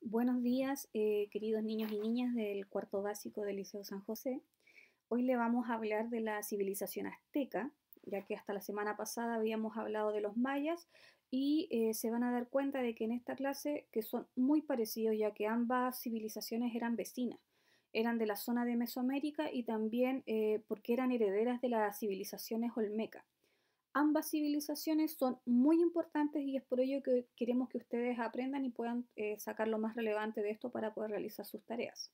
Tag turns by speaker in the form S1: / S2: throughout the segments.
S1: Buenos días, queridos niños y niñas del cuarto básico del Liceo San José. Hoy le vamos a hablar de la civilización azteca, ya que hasta la semana pasada habíamos hablado de los mayas y se van a dar cuenta de que en esta clase que son muy parecidos, ya que ambas civilizaciones eran vecinas, eran de la zona de Mesoamérica y también porque eran herederas de las civilizaciones olmecas. Ambas civilizaciones son muy importantes y es por ello que queremos que ustedes aprendan y puedan sacar lo más relevante de esto para poder realizar sus tareas.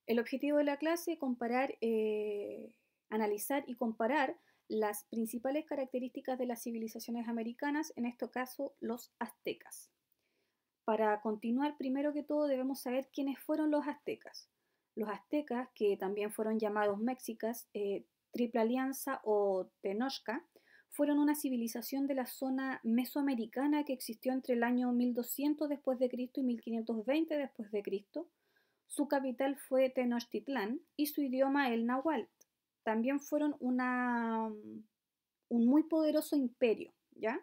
S1: El objetivo de la clase es analizar y comparar las principales características de las civilizaciones americanas, en este caso los aztecas. Para continuar, primero que todo debemos saber quiénes fueron los aztecas. Los aztecas, que también fueron llamados mexicas, Triple Alianza o Tenochca, fueron una civilización de la zona mesoamericana que existió entre el año 1200 después de Cristo y 1520 después de Cristo. Su capital fue Tenochtitlán y su idioma el náhuatl. También fueron un muy poderoso imperio, ¿ya?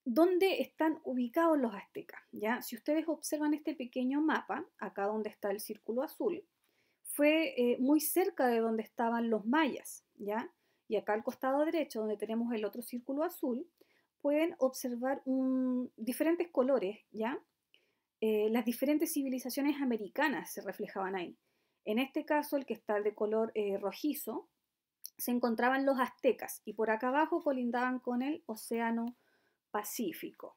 S1: ¿Dónde están ubicados los aztecas? ¿Ya? Si ustedes observan este pequeño mapa, acá donde está el círculo azul, fue muy cerca de donde estaban los mayas, ¿ya? Y acá al costado derecho, donde tenemos el otro círculo azul, pueden observar diferentes colores, ¿ya? Las diferentes civilizaciones americanas se reflejaban ahí. En este caso, el que está de color rojizo, se encontraban los aztecas y por acá abajo colindaban con el Océano Pacífico.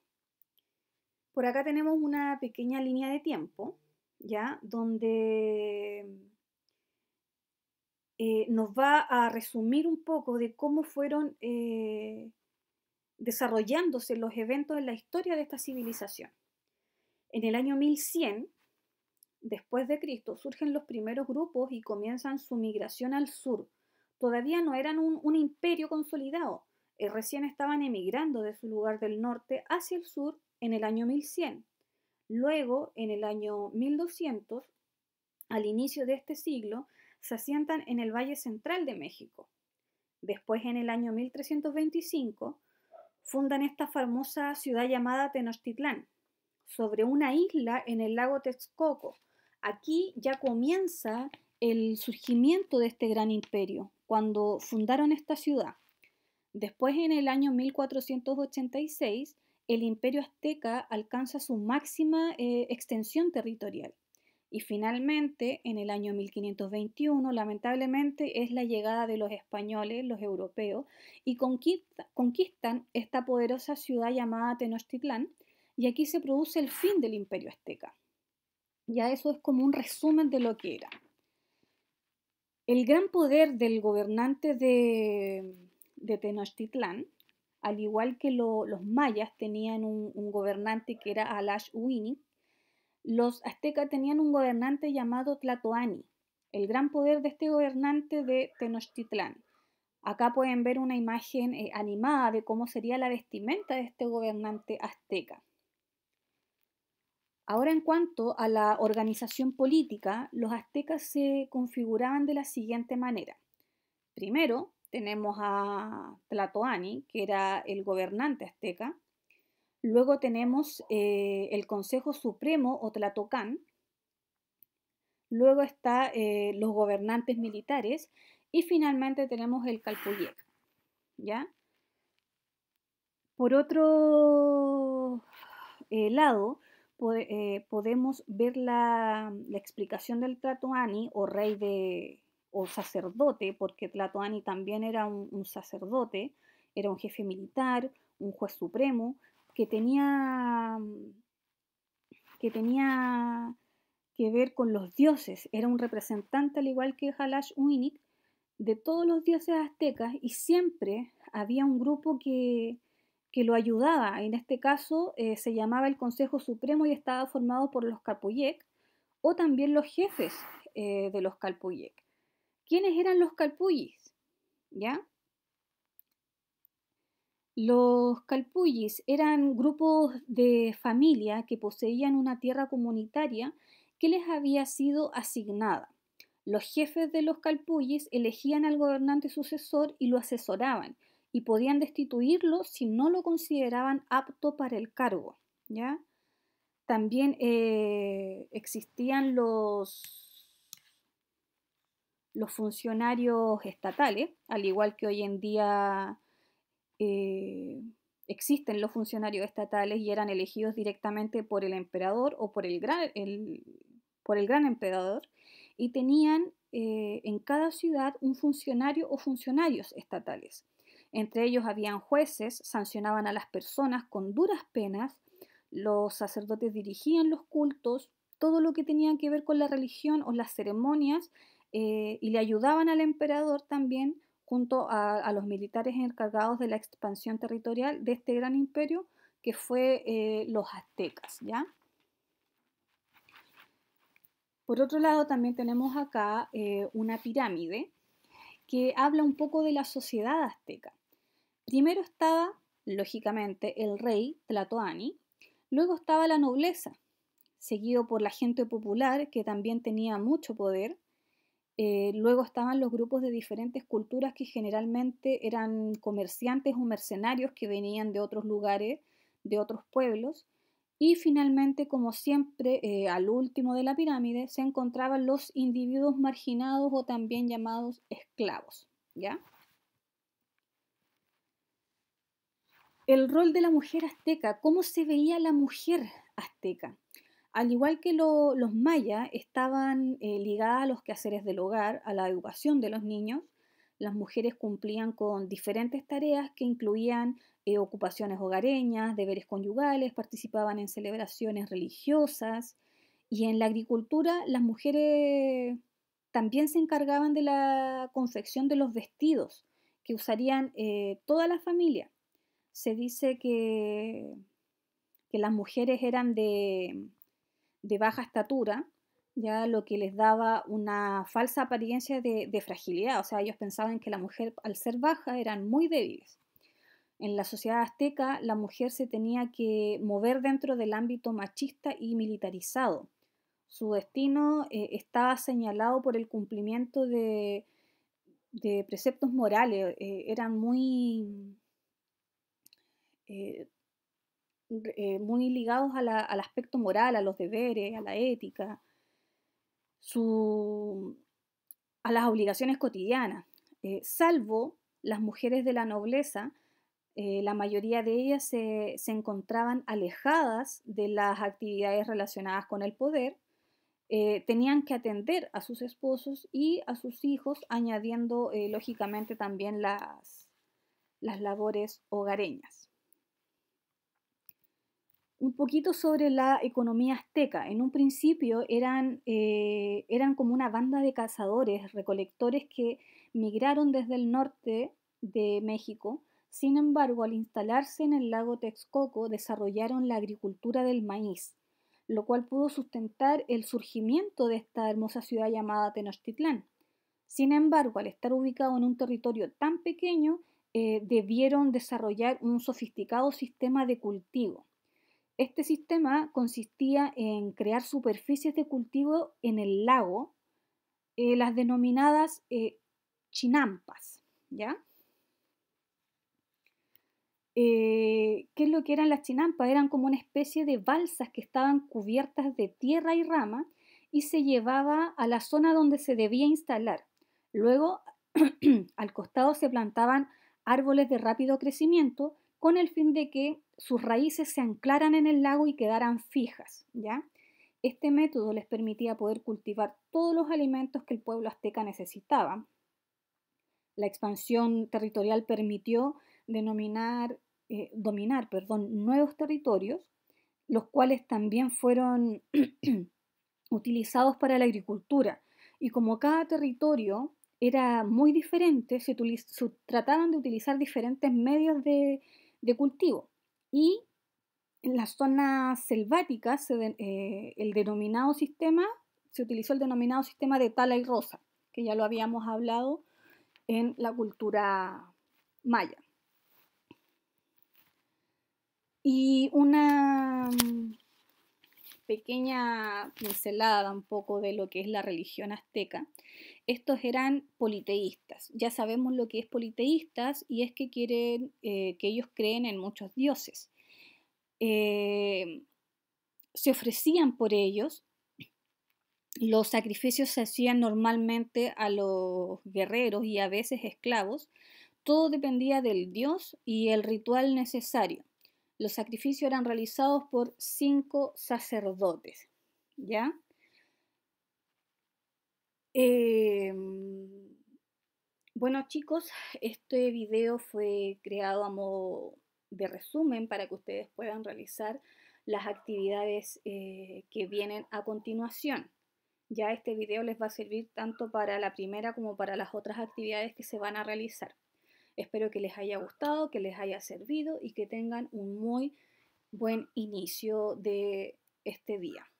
S1: Por acá tenemos una pequeña línea de tiempo, ¿ya? Donde nos va a resumir un poco de cómo fueron desarrollándose los eventos en la historia de esta civilización. En el año 1100, después de Cristo, surgen los primeros grupos y comienzan su migración al sur. Todavía no eran un imperio consolidado, recién estaban emigrando de su lugar del norte hacia el sur en el año 1100. Luego, en el año 1200, al inicio de este siglo, se asientan en el Valle Central de México. Después, en el año 1325, fundan esta famosa ciudad llamada Tenochtitlán, sobre una isla en el lago Texcoco. Aquí ya comienza el surgimiento de este gran imperio, cuando fundaron esta ciudad. Después, en el año 1486, el imperio azteca alcanza su máxima extensión territorial. Y finalmente, en el año 1521, lamentablemente, es la llegada de los españoles, los europeos, y conquistan esta poderosa ciudad llamada Tenochtitlán, y aquí se produce el fin del imperio azteca. Ya eso es como un resumen de lo que era. El gran poder del gobernante de Tenochtitlán, al igual que los mayas tenían un gobernante que era Alash-Uini, los aztecas tenían un gobernante llamado Tlatoani. El gran poder de este gobernante de Tenochtitlán. Acá pueden ver una imagen animada de cómo sería la vestimenta de este gobernante azteca. Ahora, en cuanto a la organización política, los aztecas se configuraban de la siguiente manera. Primero, tenemos a Tlatoani, que era el gobernante azteca. Luego tenemos el Consejo Supremo o Tlatocán. Luego está los gobernantes militares. Y finalmente tenemos el Calpulliec, ¿ya? Por otro lado, podemos ver la explicación del Tlatoani o rey o sacerdote, porque Tlatoani también era un sacerdote, era un jefe militar, un juez supremo, que tenía que ver con los dioses, era un representante al igual que Halash Uinik de todos los dioses aztecas y siempre había un grupo que lo ayudaba. En este caso se llamaba el Consejo Supremo y estaba formado por los Calpulliec o también los jefes de los Calpulliec. ¿Quiénes eran los Calpullis? ¿Ya? Los Calpullis eran grupos de familia que poseían una tierra comunitaria que les había sido asignada. Los jefes de los Calpullis elegían al gobernante sucesor y lo asesoraban. y podían destituirlo si no lo consideraban apto para el cargo, ¿ya? También existían los funcionarios estatales, al igual que hoy en día existen los funcionarios estatales y eran elegidos directamente por el emperador o por por el gran emperador, y tenían en cada ciudad un funcionario o funcionarios estatales. Entre ellos habían jueces, sancionaban a las personas con duras penas, los sacerdotes dirigían los cultos, todo lo que tenía que ver con la religión o las ceremonias, y le ayudaban al emperador también junto a los militares encargados de la expansión territorial de este gran imperio que fue los aztecas, ¿ya? Por otro lado, también tenemos acá una pirámide que habla un poco de la sociedad azteca. Primero estaba, lógicamente, el rey Tlatoani, luego estaba la nobleza, seguido por la gente popular, que también tenía mucho poder. Luego estaban los grupos de diferentes culturas que generalmente eran comerciantes o mercenarios que venían de otros lugares, de otros pueblos. Y finalmente, como siempre, al último de la pirámide se encontraban los individuos marginados o también llamados esclavos, ¿ya? El rol de la mujer azteca, ¿cómo se veía la mujer azteca? Al igual que los mayas, estaban ligadas a los quehaceres del hogar, a la educación de los niños. Las mujeres cumplían con diferentes tareas que incluían ocupaciones hogareñas, deberes conyugales, participaban en celebraciones religiosas y en la agricultura las mujeres también se encargaban de la confección de los vestidos que usarían toda la familia. Se dice que las mujeres eran de baja estatura, ya lo que les daba una falsa apariencia de fragilidad, o sea, ellos pensaban que la mujer al ser baja eran muy débiles. En la sociedad azteca la mujer se tenía que mover dentro del ámbito machista y militarizado. Su destino estaba señalado por el cumplimiento de preceptos morales, eran eh, muy ligados al aspecto moral, a los deberes, a la ética, su, a las obligaciones cotidianas. Salvo las mujeres de la nobleza, la mayoría de ellas se encontraban alejadas de las actividades relacionadas con el poder, tenían que atender a sus esposos y a sus hijos, añadiendo lógicamente también las labores hogareñas. Un poquito sobre la economía azteca. En un principio eran como una banda de cazadores, recolectores que migraron desde el norte de México. Sin embargo, al instalarse en el lago Texcoco, desarrollaron la agricultura del maíz, lo cual pudo sustentar el surgimiento de esta hermosa ciudad llamada Tenochtitlán. Sin embargo, al estar ubicado en un territorio tan pequeño, debieron desarrollar un sofisticado sistema de cultivo. Este sistema consistía en crear superficies de cultivo en el lago, las denominadas chinampas, ¿ya? ¿Qué es lo que eran las chinampas? Eran como una especie de balsas que estaban cubiertas de tierra y rama y se llevaba a la zona donde se debía instalar. Luego, al costado se plantaban árboles de rápido crecimiento con el fin de que sus raíces se anclaran en el lago y quedaran fijas, ¿ya? Este método les permitía poder cultivar todos los alimentos que el pueblo azteca necesitaba. La expansión territorial permitió dominar nuevos territorios, los cuales también fueron utilizados para la agricultura. Y como cada territorio era muy diferente, se trataban de utilizar diferentes medios de cultivo. Y en las zonas selváticas se utilizó el denominado sistema de tala y roza, que ya lo habíamos hablado en la cultura maya. Y una pequeña pincelada un poco de lo que es la religión azteca. Estos eran politeístas. Ya sabemos lo que es politeístas y es que que ellos creen en muchos dioses. Se ofrecían por ellos. Los sacrificios se hacían normalmente a los guerreros y a veces esclavos. Todo dependía del dios y el ritual necesario. Los sacrificios eran realizados por 5 sacerdotes, ¿ya? Bueno, chicos, este video fue creado a modo de resumen para que ustedes puedan realizar las actividades que vienen a continuación. Ya este video les va a servir tanto para la primera como para las otras actividades que se van a realizar. Espero que les haya gustado, que les haya servido y que tengan un muy buen inicio de este día.